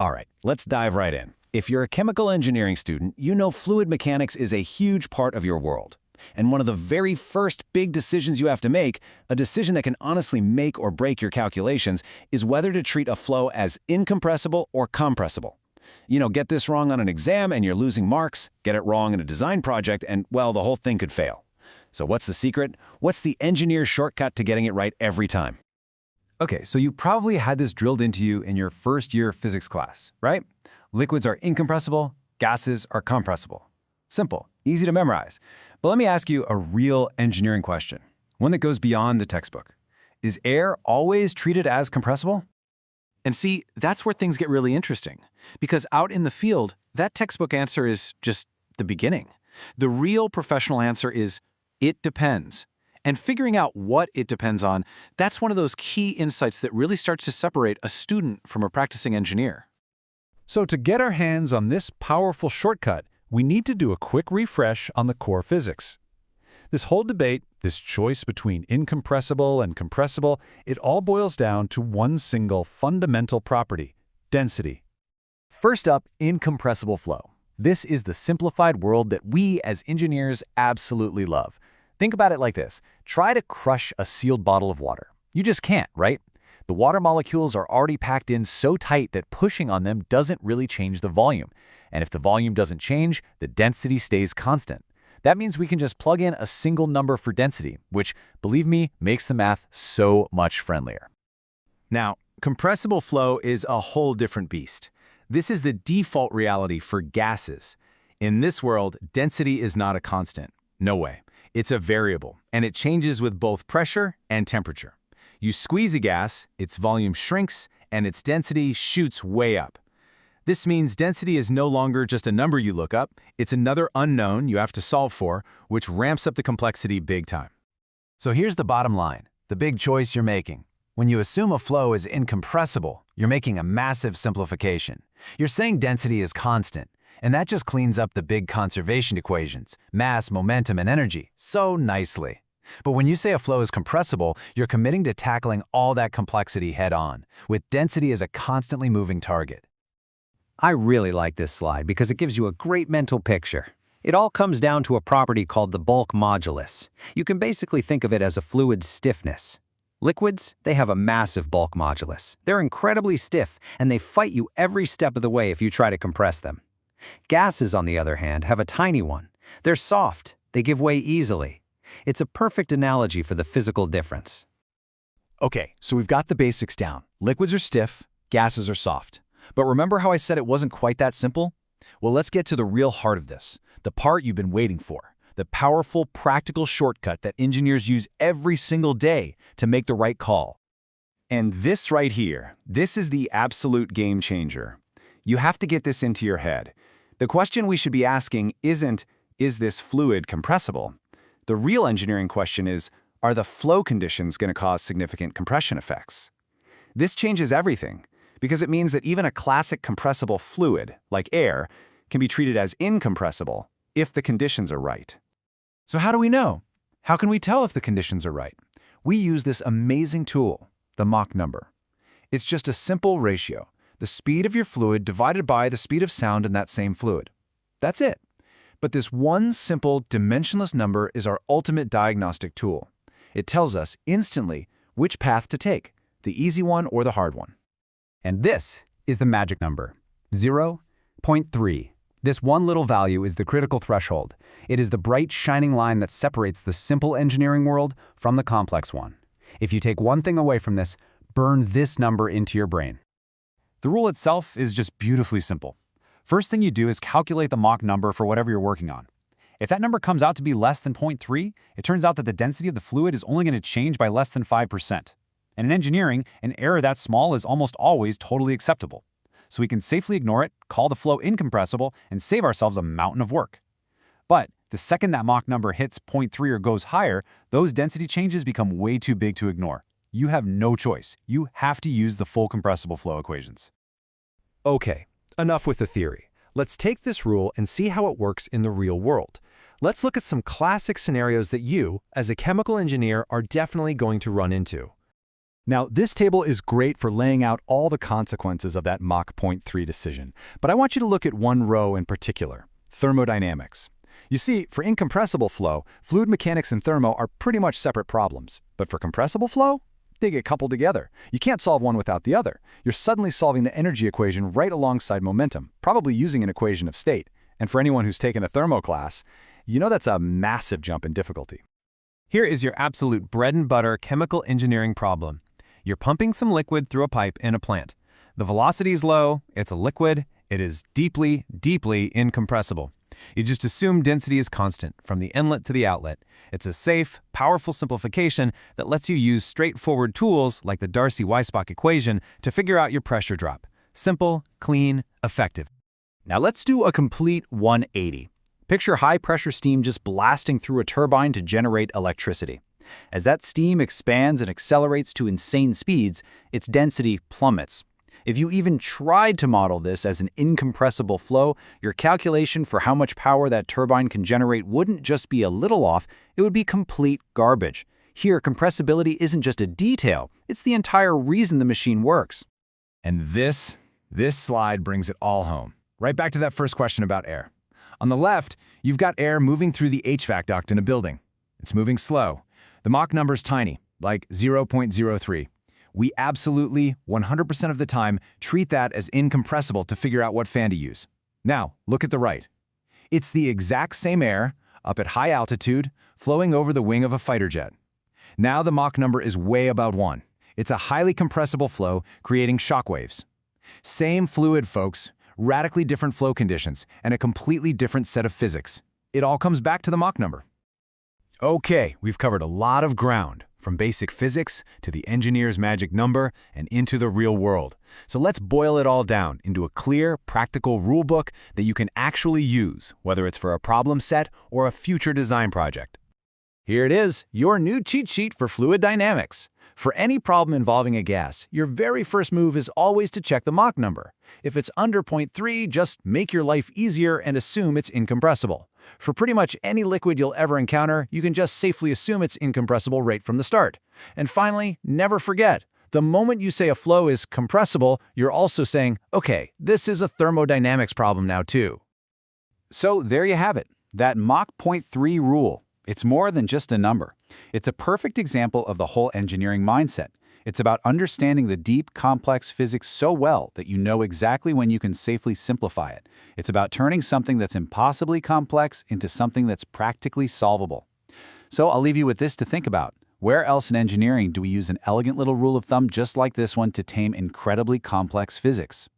All right, let's dive right in. If you're a chemical engineering student, you know fluid mechanics is a huge part of your world. And one of the very first big decisions you have to make, a decision that can honestly make or break your calculations, is whether to treat a flow as incompressible or compressible. Get this wrong on an exam and you're losing marks, get it wrong in a design project and, well, the whole thing could fail. So what's the secret? What's the engineer's shortcut to getting it right every time? Okay, so you probably had this drilled into you in your first year physics class, right? Liquids are incompressible, gases are compressible. Simple, easy to memorize. But let me ask you a real engineering question, one that goes beyond the textbook. Is air always treated as compressible? And see, that's where things get really interesting. Because out in the field, that textbook answer is just the beginning. The real professional answer is, it depends. And figuring out what it depends on, that's one of those key insights that really starts to separate a student from a practicing engineer. So to get our hands on this powerful shortcut, we need to do a quick refresh on the core physics. This whole debate, this choice between incompressible and compressible, it all boils down to one single fundamental property: density. First up, incompressible flow. This is the simplified world that we as engineers absolutely love. Think about it like this. Try to crush a sealed bottle of water. You just can't, right? The water molecules are already packed in so tight that pushing on them doesn't really change the volume. And if the volume doesn't change, the density stays constant. That means we can just plug in a single number for density, which, believe me, makes the math so much friendlier. Now, compressible flow is a whole different beast. This is the default reality for gases. In this world, density is not a constant. No way. It's a variable, and it changes with both pressure and temperature. You squeeze a gas, its volume shrinks, and its density shoots way up. This means density is no longer just a number you look up, it's another unknown you have to solve for, which ramps up the complexity big time. So here's the bottom line, the big choice you're making. When you assume a flow is incompressible, you're making a massive simplification. You're saying density is constant, and that just cleans up the big conservation equations, mass, momentum, and energy, so nicely. But when you say a flow is compressible, you're committing to tackling all that complexity head-on, with density as a constantly moving target. I really like this slide because it gives you a great mental picture. It all comes down to a property called the bulk modulus. You can basically think of it as a fluid's stiffness. Liquids, they have a massive bulk modulus. They're incredibly stiff, and they fight you every step of the way if you try to compress them. Gases, on the other hand, have a tiny one. They're soft. They give way easily. It's a perfect analogy for the physical difference. Okay, so we've got the basics down. Liquids are stiff, gases are soft. But remember how I said it wasn't quite that simple? Well, let's get to the real heart of this, the part you've been waiting for, the powerful, practical shortcut that engineers use every single day to make the right call. And this right here, this is the absolute game changer. You have to get this into your head. The question we should be asking isn't, is this fluid compressible? The real engineering question is, are the flow conditions going to cause significant compression effects? This changes everything, because it means that even a classic compressible fluid, like air, can be treated as incompressible if the conditions are right. So how do we know? How can we tell if the conditions are right? We use this amazing tool, the Mach number. It's just a simple ratio, the speed of your fluid divided by the speed of sound in that same fluid. That's it. But this one simple, dimensionless number is our ultimate diagnostic tool. It tells us instantly which path to take, the easy one or the hard one. And this is the magic number, 0.3. This one little value is the critical threshold. It is the bright, shining line that separates the simple engineering world from the complex one. If you take one thing away from this, burn this number into your brain. The rule itself is just beautifully simple. First thing you do is calculate the Mach number for whatever you're working on. If that number comes out to be less than 0.3, it turns out that the density of the fluid is only going to change by less than 5%. And in engineering, an error that small is almost always totally acceptable. So we can safely ignore it, call the flow incompressible, and save ourselves a mountain of work. But the second that Mach number hits 0.3 or goes higher, those density changes become way too big to ignore. You have no choice. You have to use the full compressible flow equations. Okay, enough with the theory. Let's take this rule and see how it works in the real world. Let's look at some classic scenarios that you, as a chemical engineer, are definitely going to run into. Now, this table is great for laying out all the consequences of that Mach 0.3 decision, but I want you to look at one row in particular, thermodynamics. You see, for incompressible flow, fluid mechanics and thermo are pretty much separate problems. But for compressible flow, they get coupled together. You can't solve one without the other. You're suddenly solving the energy equation right alongside momentum, probably using an equation of state. And for anyone who's taken a thermo class, you know that's a massive jump in difficulty. Here is your absolute bread and butter chemical engineering problem. You're pumping some liquid through a pipe in a plant. The velocity is low, it's a liquid, it is deeply, deeply incompressible. You just assume density is constant from the inlet to the outlet. It's a safe, powerful simplification that lets you use straightforward tools like the Darcy-Weisbach equation to figure out your pressure drop. Simple, clean, effective. Now let's do a complete 180. Picture high-pressure steam just blasting through a turbine to generate electricity. As that steam expands and accelerates to insane speeds, its density plummets. If you even tried to model this as an incompressible flow, your calculation for how much power that turbine can generate wouldn't just be a little off, it would be complete garbage. Here, compressibility isn't just a detail, it's the entire reason the machine works. And this slide brings it all home. Right back to that first question about air. On the left, you've got air moving through the HVAC duct in a building. It's moving slow. The Mach number's tiny, like 0.03. We absolutely, 100% of the time, treat that as incompressible to figure out what fan to use. Now, look at the right. It's the exact same air, up at high altitude, flowing over the wing of a fighter jet. Now the Mach number is way above 1. It's a highly compressible flow, creating shock waves. Same fluid, folks, radically different flow conditions, and a completely different set of physics. It all comes back to the Mach number. Okay, we've covered a lot of ground, from basic physics to the engineer's magic number and into the real world. So let's boil it all down into a clear, practical rulebook that you can actually use, whether it's for a problem set or a future design project. Here it is, your new cheat sheet for fluid dynamics. For any problem involving a gas, your very first move is always to check the Mach number. If it's under 0.3, just make your life easier and assume it's incompressible. For pretty much any liquid you'll ever encounter, you can just safely assume it's incompressible right from the start. And finally, never forget, the moment you say a flow is compressible, you're also saying, okay, this is a thermodynamics problem now too. So there you have it, that Mach 0.3 rule. It's more than just a number. It's a perfect example of the whole engineering mindset. It's about understanding the deep, complex physics so well that you know exactly when you can safely simplify it. It's about turning something that's impossibly complex into something that's practically solvable. So I'll leave you with this to think about. Where else in engineering do we use an elegant little rule of thumb just like this one to tame incredibly complex physics?